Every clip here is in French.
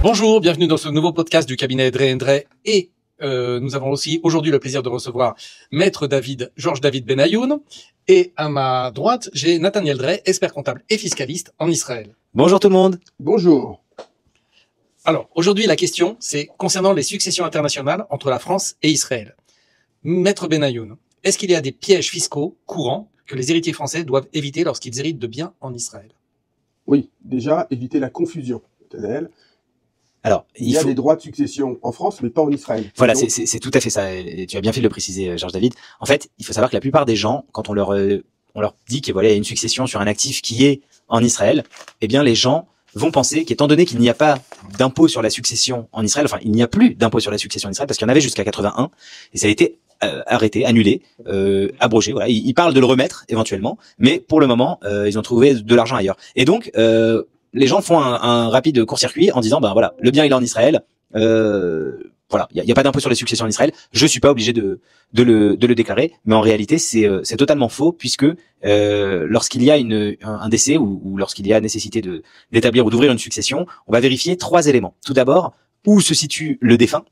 Bonjour, bienvenue dans ce nouveau podcast du cabinet Drey & Drey et nous avons aussi aujourd'hui le plaisir de recevoir Maître Georges David Benayoun, et à ma droite, j'ai Nathaniel Drey, expert comptable et fiscaliste en Israël. Bonjour tout le monde. Bonjour. Alors, aujourd'hui, la question, c'est concernant les successions internationales entre la France et Israël. Maître Benayoun, est-ce qu'il y a des pièges fiscaux courants que les héritiers français doivent éviter lorsqu'ils héritent de biens en Israël? Oui, déjà, éviter la confusion. Alors, il y a des droits de succession en France, mais pas en Israël. Voilà, c'est tout à fait ça. Et tu as bien fait de le préciser, Georges David. En fait, il faut savoir que la plupart des gens, quand on leur dit qu'il y a une succession sur un actif qui est en Israël, eh bien, les gens vont penser qu'étant donné qu'il n'y a pas d'impôt sur la succession en Israël, enfin, il n'y a plus d'impôt sur la succession en Israël, parce qu'il y en avait jusqu'à 81, et ça a été arrêté, annulé, abrogé. Voilà, ils parlent de le remettre éventuellement, mais pour le moment, ils ont trouvé de l'argent ailleurs. Et donc, les gens font un rapide court-circuit en disant, ben voilà, le bien il est en Israël, voilà, il y a pas d'impôt sur les successions en Israël, je suis pas obligé de le déclarer, mais en réalité c'est totalement faux, puisque lorsqu'il y a un décès ou lorsqu'il y a nécessité d'établir ou d'ouvrir une succession, on va vérifier 3 éléments. Tout d'abord, où se situe le défunt.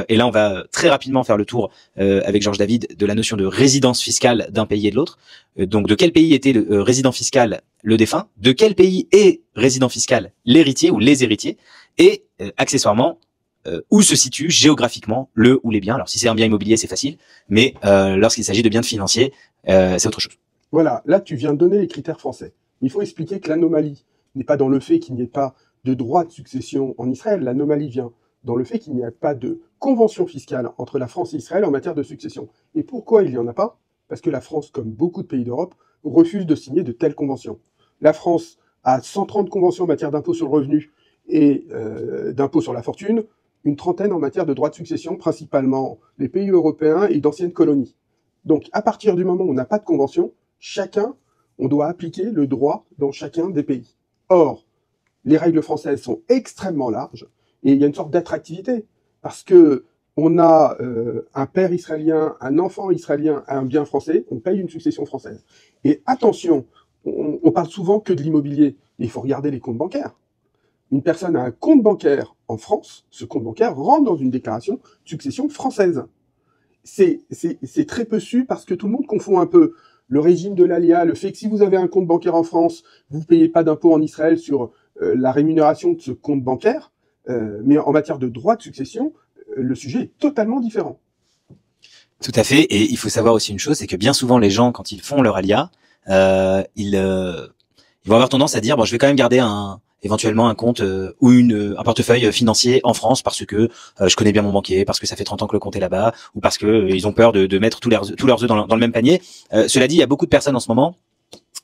Et là, on va très rapidement faire le tour avec Georges David de la notion de résidence fiscale d'un pays et de l'autre. Donc, de quel pays était le résident fiscal le défunt, de quel pays est résident fiscal l'héritier ou les héritiers, et accessoirement, où se situe géographiquement le ou les biens. Alors, si c'est un bien immobilier, c'est facile, mais lorsqu'il s'agit de biens financiers, c'est autre chose. Voilà, là, tu viens de donner les critères français. Il faut expliquer que l'anomalie n'est pas dans le fait qu'il n'y ait pas de droit de succession en Israël. L'anomalie vient dans le fait qu'il n'y a pas de convention fiscale entre la France et Israël en matière de succession. Et pourquoi il n'y en a pas? Parce que la France, comme beaucoup de pays d'Europe, refuse de signer de telles conventions. La France a 130 conventions en matière d'impôt sur le revenu et d'impôt sur la fortune, une trentaine en matière de droit de succession, principalement les pays européens et d'anciennes colonies. Donc, à partir du moment où on n'a pas de convention, on doit appliquer le droit dans chacun des pays. Or, les règles françaises sont extrêmement larges, et il y a une sorte d'attractivité, parce que on a un père israélien, un enfant israélien, un bien français, on paye une succession française. Et attention, on parle souvent que de l'immobilier, mais il faut regarder les comptes bancaires. Une personne a un compte bancaire en France, ce compte bancaire rentre dans une déclaration de succession française. C'est très peu su, parce que tout le monde confond un peu le régime de l'ALIA, le fait que si vous avez un compte bancaire en France, vous ne payez pas d'impôt en Israël sur la rémunération de ce compte bancaire. Mais en matière de droit de succession, le sujet est totalement différent. Tout à fait. Et il faut savoir aussi une chose, c'est que bien souvent les gens, quand ils font leur alia, ils vont avoir tendance à dire, bon, je vais quand même garder éventuellement un compte ou un portefeuille financier en France parce que je connais bien mon banquier, parce que ça fait 30 ans que le compte est là-bas, ou parce que ils ont peur de mettre tous leurs œufs dans le même panier. Cela dit, il y a beaucoup de personnes en ce moment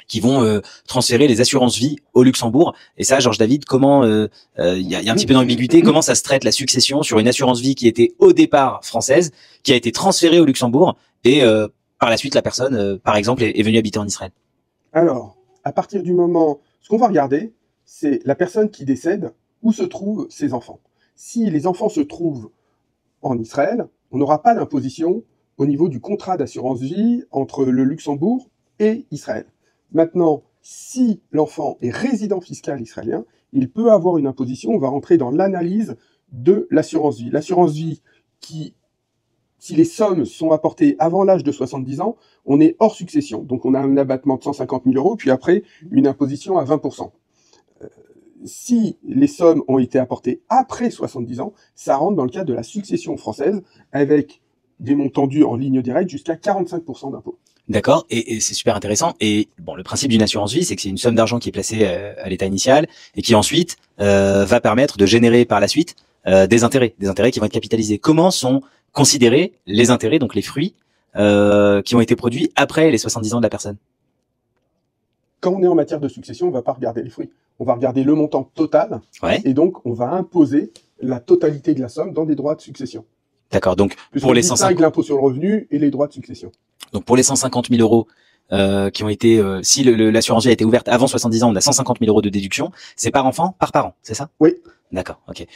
qui vont transférer les assurances vie au Luxembourg. Et ça, Georges David, comment il y a un petit peu d'ambiguïté, comment ça se traite la succession sur une assurance vie qui était au départ française, qui a été transférée au Luxembourg, et par la suite la personne, par exemple, est venue habiter en Israël? Alors, à partir du moment, ce qu'on va regarder, c'est la personne qui décède, où se trouvent ses enfants. Si les enfants se trouvent en Israël, on n'aura pas d'imposition au niveau du contrat d'assurance vie entre le Luxembourg et Israël. Maintenant, si l'enfant est résident fiscal israélien, il peut avoir une imposition. On va rentrer dans l'analyse de l'assurance vie. L'assurance vie si les sommes sont apportées avant l'âge de 70 ans, on est hors succession. Donc on a un abattement de 150 000 €, puis après une imposition à 20%. Si les sommes ont été apportées après 70 ans, ça rentre dans le cadre de la succession française, avec des montants dus en ligne directe jusqu'à 45% d'impôt. D'accord, et c'est super intéressant. Et bon, le principe d'une assurance vie, c'est que c'est une somme d'argent qui est placée à l'état initial et qui ensuite va permettre de générer par la suite des intérêts qui vont être capitalisés. Comment sont considérés les intérêts, donc les fruits, qui ont été produits après les 70 ans de la personne? Quand on est en matière de succession, on ne va pas regarder les fruits. On va regarder le montant total, ouais. Et donc on va imposer la totalité de la somme dans des droits de succession. D'accord, donc pour les 150 l'impôt sur le revenu et les droits de succession. Donc pour les 150 000 € qui ont été, si l'assurance vie a été ouverte avant 70 ans, on a 150 000 € de déduction. C'est par enfant, par parent, c'est ça? Oui. D'accord, ok.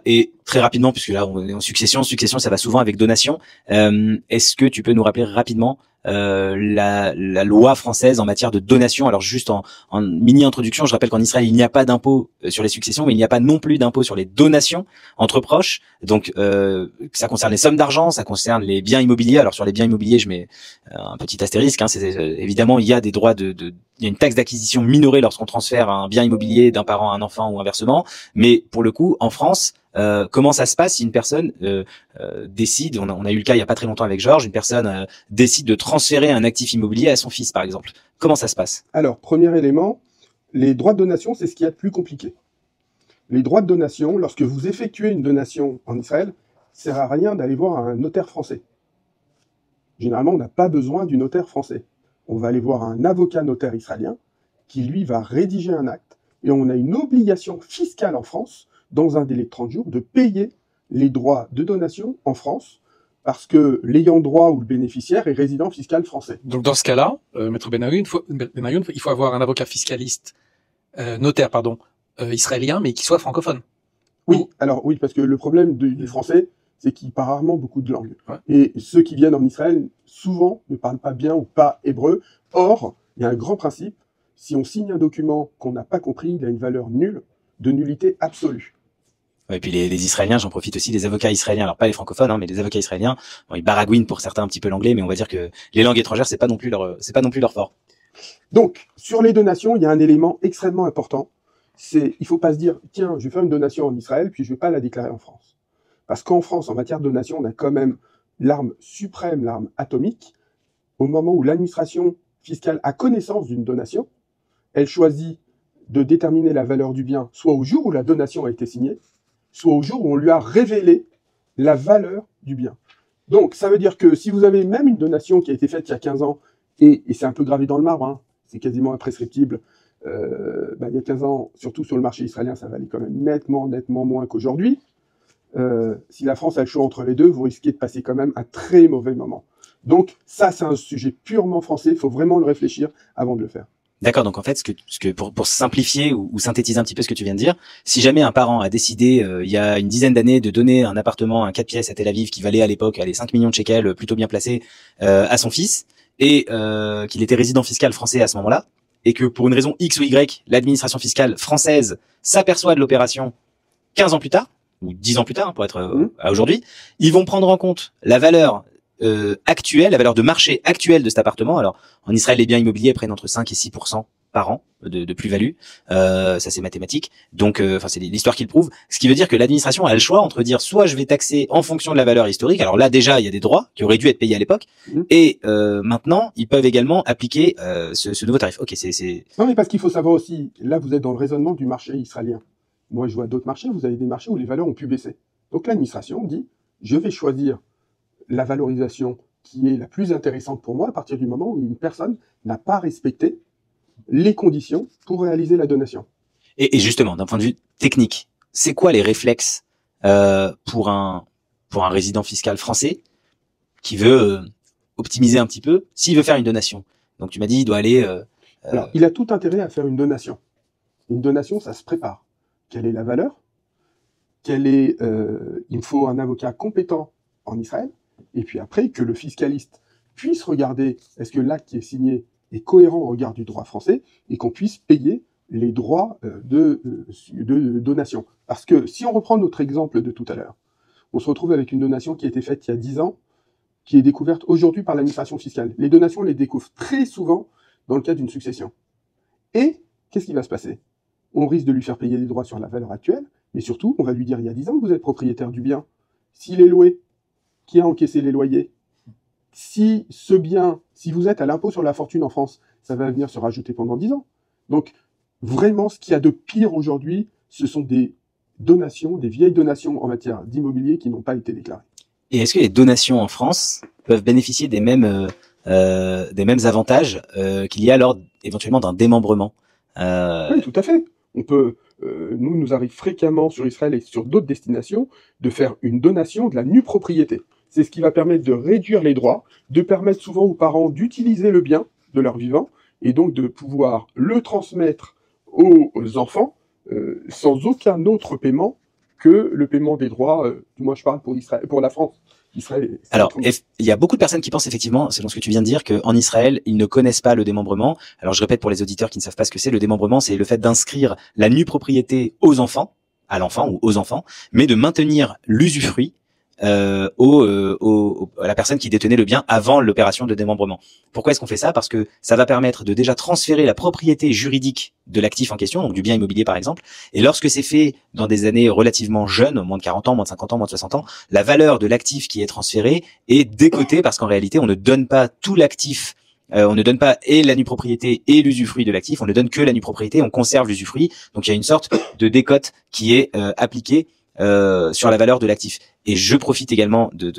Et très rapidement, puisque là on est en succession, ça va souvent avec donation. Est-ce que tu peux nous rappeler rapidement la loi française en matière de donation? Alors juste en mini introduction, je rappelle qu'en Israël il n'y a pas d'impôt sur les successions, mais il n'y a pas non plus d'impôt sur les donations entre proches. Donc ça concerne les sommes d'argent, ça concerne les biens immobiliers. Alors sur les biens immobiliers, je mets un petit astérisque. Hein, évidemment, il y a des droits il y a une taxe d'acquisition minorée lorsqu'on transfère un bien immobilier d'un parent à un enfant ou inversement. Mais pour le coup, en France, comment ça se passe si une personne décide, on a eu le cas il y a pas très longtemps avec Georges, une personne décide de transférer un actif immobilier à son fils, par exemple. Comment ça se passe? Alors, premier élément, les droits de donation, c'est ce qu'il y a de plus compliqué. Les droits de donation, lorsque vous effectuez une donation en Israël, ça sert à rien d'aller voir un notaire français. Généralement, on n'a pas besoin du notaire français. On va aller voir un avocat notaire israélien qui, lui, va rédiger un acte. Et on a une obligation fiscale en France, dans un délai de 30 jours, de payer les droits de donation en France, parce que l'ayant droit ou le bénéficiaire est résident fiscal français. Donc dans ce cas-là, Maître Benayoun, il faut avoir un avocat fiscaliste, notaire, pardon, israélien, mais qui soit francophone. Oui, alors oui, parce que le problème du français, c'est qu'il parle rarement beaucoup de langues. Ouais. Et ceux qui viennent en Israël, souvent, ne parlent pas bien ou pas hébreu. Or, il y a un grand principe, si on signe un document qu'on n'a pas compris, il a une valeur nulle, de nullité absolue. Et puis les Israéliens, j'en profite aussi, les avocats israéliens, alors pas les francophones, hein, mais les avocats israéliens, bon, ils baragouinent pour certains un petit peu l'anglais, mais on va dire que les langues étrangères, c'est pas non plus leur fort. Donc, sur les donations, il y a un élément extrêmement important, il faut pas se dire, tiens, je vais faire une donation en Israël, puis je vais pas la déclarer en France. Parce qu'en France, en matière de donation, on a quand même l'arme suprême, l'arme atomique. Au moment où l'administration fiscale a connaissance d'une donation, elle choisit de déterminer la valeur du bien, soit au jour où la donation a été signée, soit au jour où on lui a révélé la valeur du bien. Donc, ça veut dire que si vous avez même une donation qui a été faite il y a 15 ans, et c'est un peu gravé dans le marbre, hein, c'est quasiment imprescriptible, il y a 15 ans, surtout sur le marché israélien, ça valait quand même nettement moins qu'aujourd'hui. Si la France a le choix entre les deux, vous risquez de passer quand même un très mauvais moment. Donc, ça, c'est un sujet purement français, il faut vraiment le réfléchir avant de le faire. D'accord, donc en fait, pour simplifier ou synthétiser un petit peu ce que tu viens de dire, si jamais un parent a décidé il y a une dizaine d'années de donner un appartement, un 4 pièces à Tel Aviv qui valait à l'époque 5 millions de shekels, plutôt bien placé, à son fils, et qu'il était résident fiscal français à ce moment-là, et que pour une raison X ou Y, l'administration fiscale française s'aperçoit de l'opération 15 ans plus tard, ou 10 ans plus tard, pour être à aujourd'hui, ils vont prendre en compte la valeur actuelle, la valeur de marché actuelle de cet appartement. Alors, en Israël, les biens immobiliers prennent entre 5 et 6% par an de plus-value. Ça, c'est mathématique. Donc, c'est l'histoire qui le prouve. Ce qui veut dire que l'administration a le choix entre dire soit je vais taxer en fonction de la valeur historique. Alors là, déjà, il y a des droits qui auraient dû être payés à l'époque. Et maintenant, ils peuvent également appliquer ce nouveau tarif. Ok, Non, mais parce qu'il faut savoir aussi, là, vous êtes dans le raisonnement du marché israélien. Moi, je vois d'autres marchés, vous avez des marchés où les valeurs ont pu baisser. Donc l'administration dit, je vais choisir la valorisation qui est la plus intéressante pour moi à partir du moment où une personne n'a pas respecté les conditions pour réaliser la donation. Et justement, d'un point de vue technique, c'est quoi les réflexes pour un résident fiscal français qui veut optimiser un petit peu, s'il veut faire une donation? Donc tu m'as dit, il doit aller... Alors, il a tout intérêt à faire une donation. Une donation, ça se prépare. Quelle est la valeur? Il faut un avocat compétent en Israël. Et puis après, que le fiscaliste puisse regarder est-ce que l'acte qui est signé est cohérent au regard du droit français et qu'on puisse payer les droits de donation. Parce que si on reprend notre exemple de tout à l'heure, on se retrouve avec une donation qui a été faite il y a 10 ans, qui est découverte aujourd'hui par l'administration fiscale. Les donations, on les découvre très souvent dans le cadre d'une succession. Et qu'est-ce qui va se passer? On risque de lui faire payer des droits sur la valeur actuelle, mais surtout, on va lui dire il y a 10 ans que vous êtes propriétaire du bien. S'il est loué, qui a encaissé les loyers? Si ce bien, si vous êtes à l'impôt sur la fortune en France, ça va venir se rajouter pendant 10 ans. Donc, vraiment, ce qu'il y a de pire aujourd'hui, ce sont des donations, des vieilles donations en matière d'immobilier qui n'ont pas été déclarées. Et est-ce que les donations en France peuvent bénéficier des mêmes avantages qu'il y a lors éventuellement d'un démembrement? Oui, tout à fait. On peut, nous arrive fréquemment sur Israël et sur d'autres destinations de faire une donation de la nue propriété. C'est ce qui va permettre de réduire les droits, de permettre souvent aux parents d'utiliser le bien de leur vivant et donc de pouvoir le transmettre aux enfants sans aucun autre paiement que le paiement des droits, moi je parle pour Israël, pour la France. Israël, Alors, il y a beaucoup de personnes qui pensent effectivement, selon ce que tu viens de dire, qu'en Israël, ils ne connaissent pas le démembrement. Alors, je répète pour les auditeurs qui ne savent pas ce que c'est, le démembrement, c'est le fait d'inscrire la nue propriété aux enfants, à l'enfant ou aux enfants, mais de maintenir l'usufruit à la personne qui détenait le bien avant l'opération de démembrement. Pourquoi est-ce qu'on fait ça? Parce que ça va permettre de déjà transférer la propriété juridique de l'actif en question, donc du bien immobilier par exemple, et lorsque c'est fait dans des années relativement jeunes, moins de 40 ans, moins de 50 ans, moins de 60 ans, la valeur de l'actif qui est transféré est décotée parce qu'en réalité, on ne donne pas tout l'actif. On ne donne pas et la nue propriété et l'usufruit de l'actif, on ne donne que la nue propriété, on conserve l'usufruit. Donc il y a une sorte de décote qui est appliquée sur la valeur de l'actif. Et je profite également de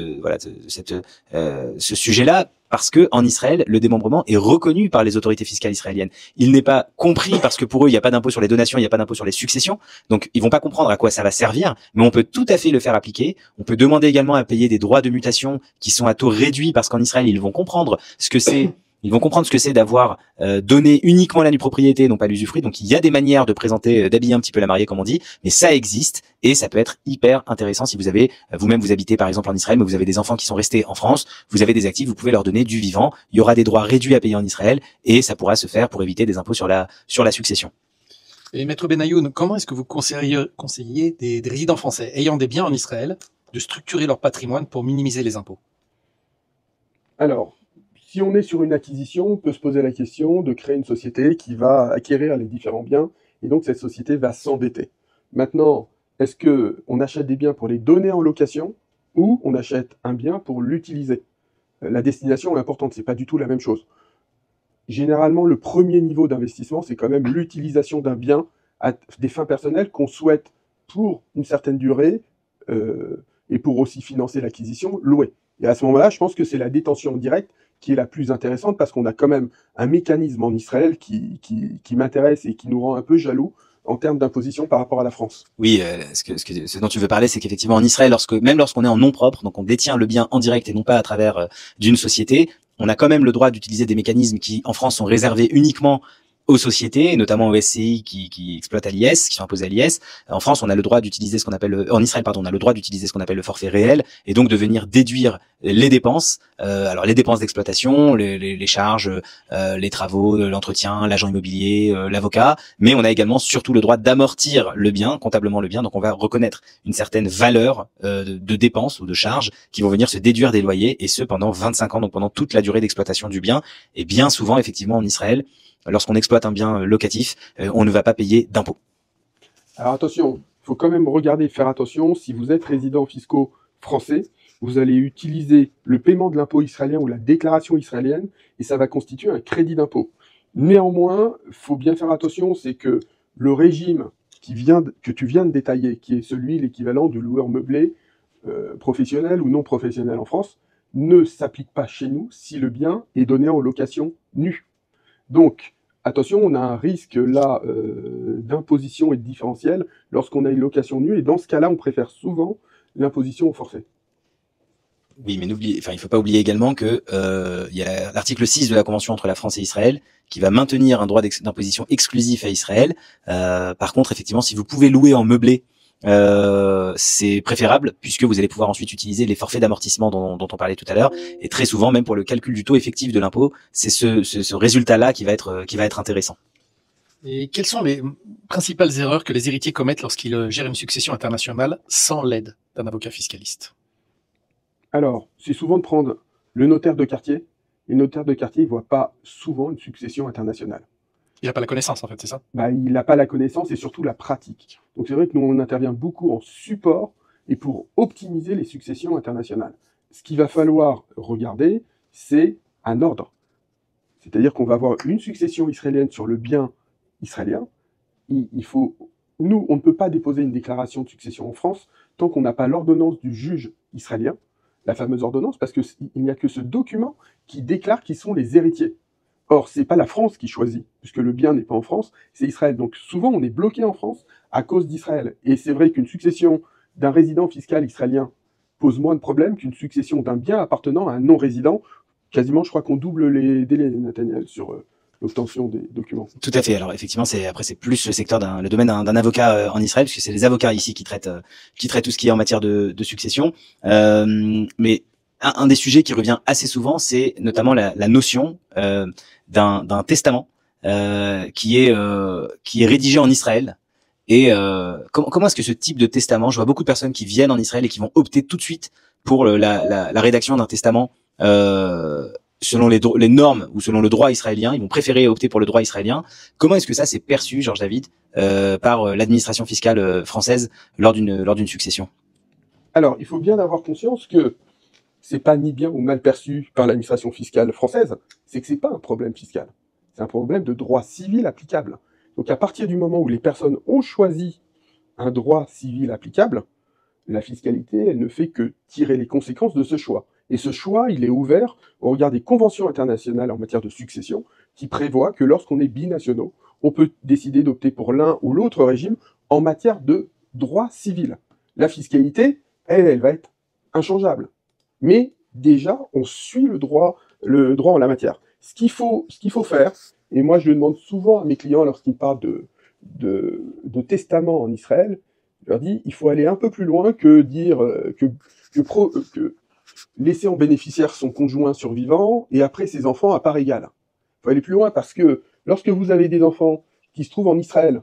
ce sujet-là parce que en Israël, le démembrement est reconnu par les autorités fiscales israéliennes. Il n'est pas compris parce que pour eux, il n'y a pas d'impôt sur les donations, il n'y a pas d'impôt sur les successions. Donc, ils vont pas comprendre à quoi ça va servir, mais on peut tout à fait le faire appliquer. On peut demander également à payer des droits de mutation qui sont à taux réduit parce qu'en Israël, ils vont comprendre ce que c'est. Ils vont comprendre ce que c'est d'avoir donné uniquement la nue propriété, non pas l'usufruit. Donc il y a des manières de présenter, d'habiller un petit peu la mariée, comme on dit, mais ça existe et ça peut être hyper intéressant si vous avez vous-même vous habitez par exemple en Israël, mais vous avez des enfants qui sont restés en France, vous avez des actifs, vous pouvez leur donner du vivant. Il y aura des droits réduits à payer en Israël et ça pourra se faire pour éviter des impôts sur la succession. Et Maître Benayoun, comment est-ce que vous conseillez des résidents français ayant des biens en Israël de structurer leur patrimoine pour minimiser les impôts? Alors, si on est sur une acquisition, on peut se poser la question de créer une société qui va acquérir les différents biens, et donc cette société va s'endetter. Maintenant, est-ce qu'on achète des biens pour les donner en location, ou on achète un bien pour l'utiliser? La destination est importante, c'est pas du tout la même chose. Généralement, le premier niveau d'investissement, c'est quand même l'utilisation d'un bien à des fins personnelles qu'on souhaite pour une certaine durée, et pour aussi financer l'acquisition, louer. Et à ce moment-là, je pense que c'est la détention directe qui est la plus intéressante parce qu'on a quand même un mécanisme en Israël qui m'intéresse et qui nous rend un peu jaloux en termes d'imposition par rapport à la France. Oui, ce dont tu veux parler, c'est qu'effectivement en Israël, même lorsqu'on est en nom propre, donc on détient le bien en direct et non pas à travers d'une société, on a quand même le droit d'utiliser des mécanismes qui en France sont réservés uniquement aux sociétés, notamment aux SCI qui exploitent à l'IS, qui sont imposés à l'IS. En France, on a le droit d'utiliser ce qu'on appelle en Israël, pardon, on a le droit d'utiliser ce qu'on appelle le forfait réel et donc de venir déduire les dépenses. Alors les dépenses d'exploitation, les charges, les travaux, l'entretien, l'agent immobilier, l'avocat, mais on a également surtout le droit d'amortir le bien, comptablement le bien. Donc on va reconnaître une certaine valeur de dépenses ou de charges qui vont venir se déduire des loyers et ce pendant 25 ans, donc pendant toute la durée d'exploitation du bien. Et bien souvent, effectivement, en Israël, lorsqu'on exploite un bien locatif, on ne va pas payer d'impôts. Alors attention, il faut quand même regarder, faire attention, si vous êtes résident fiscaux français, vous allez utiliser le paiement de l'impôt israélien ou la déclaration israélienne, et ça va constituer un crédit d'impôt. Néanmoins, il faut bien faire attention, c'est que le régime que tu viens de détailler, qui est celui, l'équivalent du loueur meublé, professionnel ou non professionnel en France, ne s'applique pas chez nous si le bien est donné en location nue. Donc, attention, on a un risque là d'imposition et de différentiel lorsqu'on a une location nue, et dans ce cas-là, on préfère souvent l'imposition au forfait. Oui, mais il faut pas oublier également que il y a l'article 6 de la Convention entre la France et Israël qui va maintenir un droit d'imposition exclusif à Israël. Par contre, effectivement, si vous pouvez louer en meublé, c'est préférable puisque vous allez pouvoir ensuite utiliser les forfaits d'amortissement dont on parlait tout à l'heure, et très souvent même pour le calcul du taux effectif de l'impôt, c'est ce résultat-là qui va être intéressant. Et quelles sont les principales erreurs que les héritiers commettent lorsqu'ils gèrent une succession internationale sans l'aide d'un avocat fiscaliste? Alors, c'est souvent de prendre le notaire de quartier. Et le notaire de quartier, il voit pas souvent une succession internationale. Il n'a pas la connaissance, en fait, c'est ça? Il n'a pas la connaissance et surtout la pratique. Donc c'est vrai que nous, on intervient beaucoup en support et pour optimiser les successions internationales. Ce qu'il va falloir regarder, c'est un ordre. C'est-à-dire qu'on va avoir une succession israélienne sur le bien israélien. Nous, on ne peut pas déposer une déclaration de succession en France tant qu'on n'a pas l'ordonnance du juge israélien, la fameuse ordonnance, parce qu'il n'y a que ce document qui déclare qui sont les héritiers. Or, c'est pas la France qui choisit, puisque le bien n'est pas en France, c'est Israël. Donc souvent, on est bloqué en France à cause d'Israël. Et c'est vrai qu'une succession d'un résident fiscal israélien pose moins de problèmes qu'une succession d'un bien appartenant à un non-résident. Quasiment, je crois qu'on double les délais, Nathaniel, sur l'obtention des documents. Tout à fait. Alors effectivement, c'est plus le secteur le domaine d'un avocat en Israël, puisque c'est les avocats ici qui traitent tout ce qui est en matière de succession. Mais un des sujets qui revient assez souvent, c'est notamment la notion d'un testament qui est rédigé en Israël. Et comment est-ce que ce type de testament, je vois beaucoup de personnes qui viennent en Israël et qui vont opter tout de suite pour la rédaction d'un testament selon les normes ou selon le droit israélien. Ils vont préférer opter pour le droit israélien. Comment est-ce que ça s'est perçu, Georges David, par l'administration fiscale française lors d'une succession? Alors, il faut bien avoir conscience que c'est pas ni bien ou mal perçu par l'administration fiscale française, c'est que c'est pas un problème fiscal. C'est un problème de droit civil applicable. Donc, à partir du moment où les personnes ont choisi un droit civil applicable, la fiscalité, elle ne fait que tirer les conséquences de ce choix. Et ce choix, il est ouvert au regard des conventions internationales en matière de succession, qui prévoient que lorsqu'on est binationaux, on peut décider d'opter pour l'un ou l'autre régime en matière de droit civil. La fiscalité, elle va être inchangeable. Mais déjà, on suit le droit en la matière. Ce qu'il faut faire, et moi je le demande souvent à mes clients lorsqu'ils parlent de testament en Israël, je leur dis, il faut aller un peu plus loin que dire que laisser en bénéficiaire son conjoint survivant et après ses enfants à part égale. Il faut aller plus loin parce que lorsque vous avez des enfants qui se trouvent en Israël,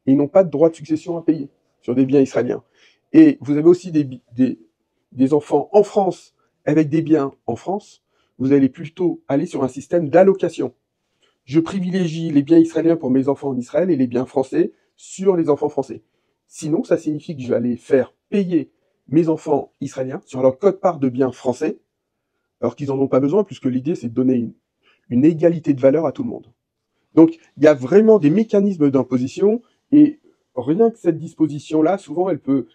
ils n'ont pas de droit de succession à payer sur des biens israéliens. Et vous avez aussi des enfants en France avec des biens en France, vous allez plutôt aller sur un système d'allocation. Je privilégie les biens israéliens pour mes enfants en Israël et les biens français sur les enfants français. Sinon, ça signifie que je vais aller faire payer mes enfants israéliens sur leur quote-part de biens français, alors qu'ils n'en ont pas besoin, puisque l'idée, c'est de donner une égalité de valeur à tout le monde. Donc, il y a vraiment des mécanismes d'imposition, et rien que cette disposition-là, souvent, elle peut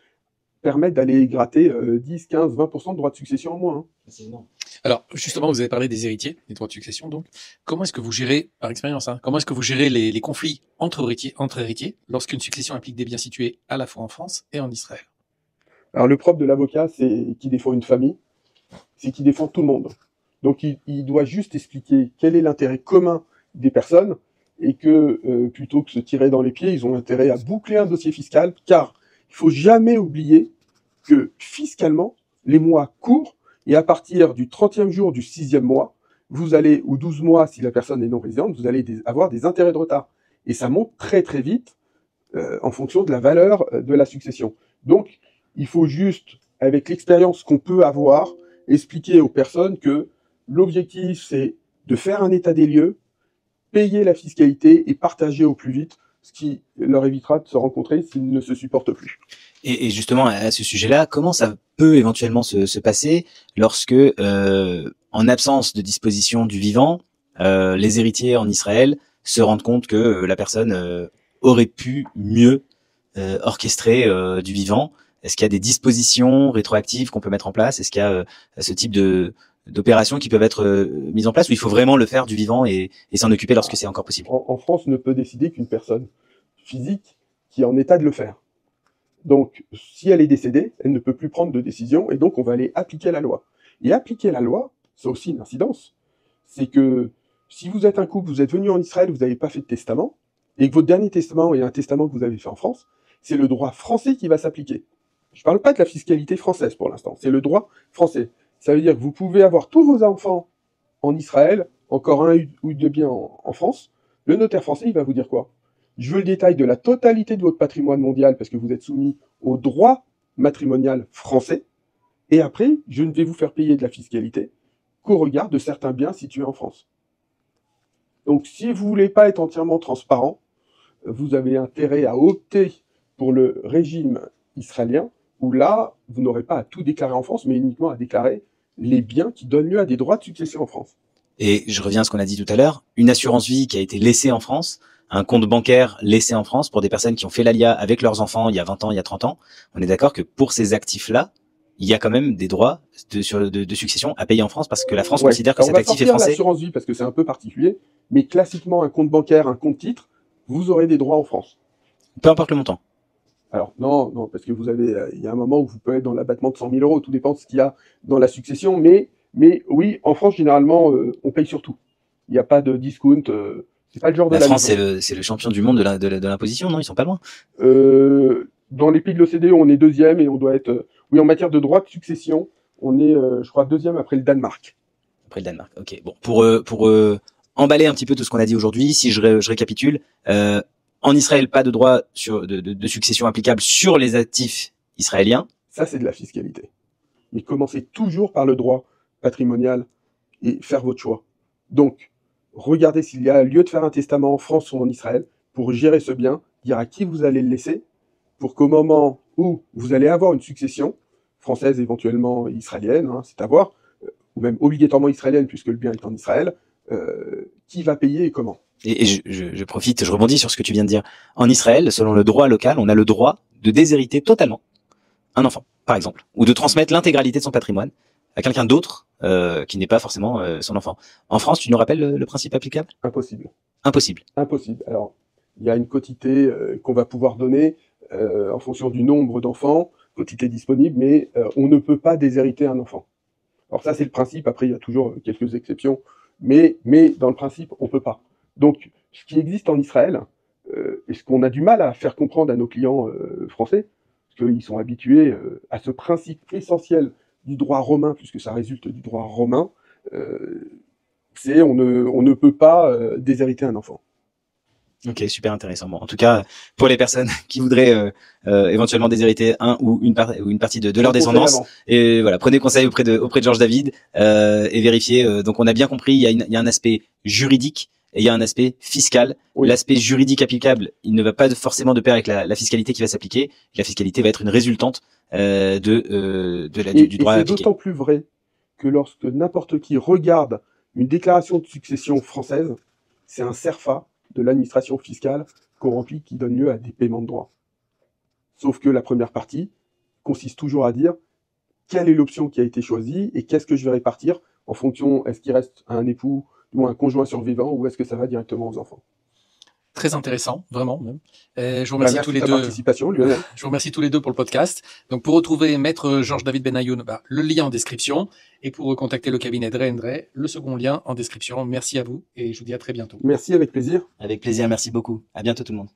permettre d'aller gratter 10, 15, 20% de droits de succession en moins. Hein. C'est énorme. Alors, justement, vous avez parlé des héritiers, des droits de succession, donc. Comment est-ce que vous gérez, par expérience, comment est-ce que vous gérez les conflits entre héritiers lorsqu'une succession implique des biens situés à la fois en France et en Israël? Alors, le propre de l'avocat, c'est qu'il défend une famille, c'est qu'il défend tout le monde. Donc, il doit juste expliquer quel est l'intérêt commun des personnes et que, plutôt que se tirer dans les pieds, ils ont intérêt à boucler un dossier fiscal, car il faut jamais oublier que, fiscalement, les mois courent, et à partir du 30e jour du 6e mois, vous allez, ou 12 mois si la personne est non résidente, vous allez avoir des intérêts de retard. Et ça monte très très vite en fonction de la valeur de la succession. Donc, il faut juste, avec l'expérience qu'on peut avoir, expliquer aux personnes que l'objectif, c'est de faire un état des lieux, payer la fiscalité et partager au plus vite, ce qui leur évitera de se rencontrer s'ils ne se supportent plus. Et justement, à ce sujet-là, comment ça peut éventuellement se passer lorsque, en absence de disposition du vivant, les héritiers en Israël se rendent compte que la personne aurait pu mieux orchestrer du vivant? Est-ce qu'il y a des dispositions rétroactives qu'on peut mettre en place? Est-ce qu'il y a ce type d'opérations qui peuvent être mises en place, ou il faut vraiment le faire du vivant et s'en occuper lorsque c'est encore possible? En France, ne peut décider qu'une personne physique qui est en état de le faire. Donc, si elle est décédée, elle ne peut plus prendre de décision, et donc on va aller appliquer la loi. Et appliquer la loi, c'est aussi une incidence. C'est que si vous êtes un couple, vous êtes venu en Israël, vous n'avez pas fait de testament, et que votre dernier testament est un testament que vous avez fait en France, c'est le droit français qui va s'appliquer. Je ne parle pas de la fiscalité française pour l'instant, c'est le droit français. Ça veut dire que vous pouvez avoir tous vos enfants en Israël, encore un ou deux biens en France. Le notaire français, il va vous dire quoi? Je veux le détail de la totalité de votre patrimoine mondial parce que vous êtes soumis au droit matrimonial français. Et après, je ne vais vous faire payer de la fiscalité qu'au regard de certains biens situés en France. Donc, si vous voulez pas être entièrement transparent, vous avez intérêt à opter pour le régime israélien, où là, vous n'aurez pas à tout déclarer en France, mais uniquement à déclarer les biens qui donnent lieu à des droits de succession en France. Et je reviens à ce qu'on a dit tout à l'heure, une assurance vie qui a été laissée en France, un compte bancaire laissé en France pour des personnes qui ont fait l'ALIA avec leurs enfants il y a 20 ans, il y a 30 ans. On est d'accord que pour ces actifs-là, il y a quand même des droits de succession à payer en France parce que la France considère que cet actif est français. L'assurance vie parce que c'est un peu particulier, mais classiquement un compte bancaire, un compte titre, vous aurez des droits en France. Peu importe le montant. Alors non, parce que vous avez, il y a un moment où vous pouvez être dans l'abattement de 100 000 euros, tout dépend de ce qu'il y a dans la succession, mais oui, en France généralement, on paye sur tout. Il n'y a pas de discount, C'est pas le genre de La la France, maison. c'est le champion du monde de l'imposition, non? Ils sont pas loin. Dans les pays de l'OCDE, on est deuxième et on doit être, oui, en matière de droit de succession, on est, je crois, deuxième après le Danemark. Après le Danemark. Ok. Bon, pour emballer un petit peu tout ce qu'on a dit aujourd'hui, si je récapitule, en Israël, pas de droit de succession applicable sur les actifs israéliens. Ça, c'est de la fiscalité. Mais commencez toujours par le droit patrimonial et faire votre choix. Donc, regardez s'il y a lieu de faire un testament en France ou en Israël pour gérer ce bien, dire à qui vous allez le laisser, pour qu'au moment où vous allez avoir une succession, française éventuellement israélienne, hein, c'est à voir, ou même obligatoirement israélienne puisque le bien est en Israël, qui va payer et comment. Et je profite, je rebondis sur ce que tu viens de dire. En Israël, selon le droit local, on a le droit de déshériter totalement un enfant, par exemple, ou de transmettre l'intégralité de son patrimoine à quelqu'un d'autre qui n'est pas forcément son enfant. En France, tu nous rappelles le principe applicable? Impossible. Impossible. Impossible. Alors, il y a une quotité qu'on va pouvoir donner en fonction du nombre d'enfants, quotité disponible, mais on ne peut pas déshériter un enfant. Alors ça, c'est le principe. Après, il y a toujours quelques exceptions, mais dans le principe, on peut pas. Donc, ce qui existe en Israël, et ce qu'on a du mal à faire comprendre à nos clients français, parce qu'ils sont habitués à ce principe essentiel du droit romain, puisque ça résulte du droit romain, c'est on ne peut pas déshériter un enfant. Ok, super intéressant. Bon, en tout cas, pour les personnes qui voudraient éventuellement déshériter un ou une partie de leur descendance, et voilà, prenez conseil auprès de Georges David et vérifiez. Donc, on a bien compris, il y a un aspect juridique et il y a un aspect fiscal. Oui. L'aspect juridique applicable, il ne va pas forcément de pair avec la fiscalité qui va s'appliquer. La fiscalité va être une résultante du droit appliqué. C'est d'autant plus vrai que lorsque n'importe qui regarde une déclaration de succession française, c'est un CERFA de l'administration fiscale qu'on remplit qui donne lieu à des paiements de droits. Sauf que la première partie consiste toujours à dire quelle est l'option qui a été choisie et qu'est-ce que je vais répartir en fonction, est-ce qu'il reste un époux ou un conjoint survivant ou est-ce que ça va directement aux enfants. Très intéressant, vraiment même. Je vous remercie tous les deux. Je vous remercie tous les deux pour le podcast. Donc pour retrouver Maître Georges David Benayoun, le lien en description, et pour contacter le cabinet Dre & Dre, le second lien en description. Merci à vous et je vous dis à très bientôt. Merci, avec plaisir. Avec plaisir, merci beaucoup. À bientôt tout le monde.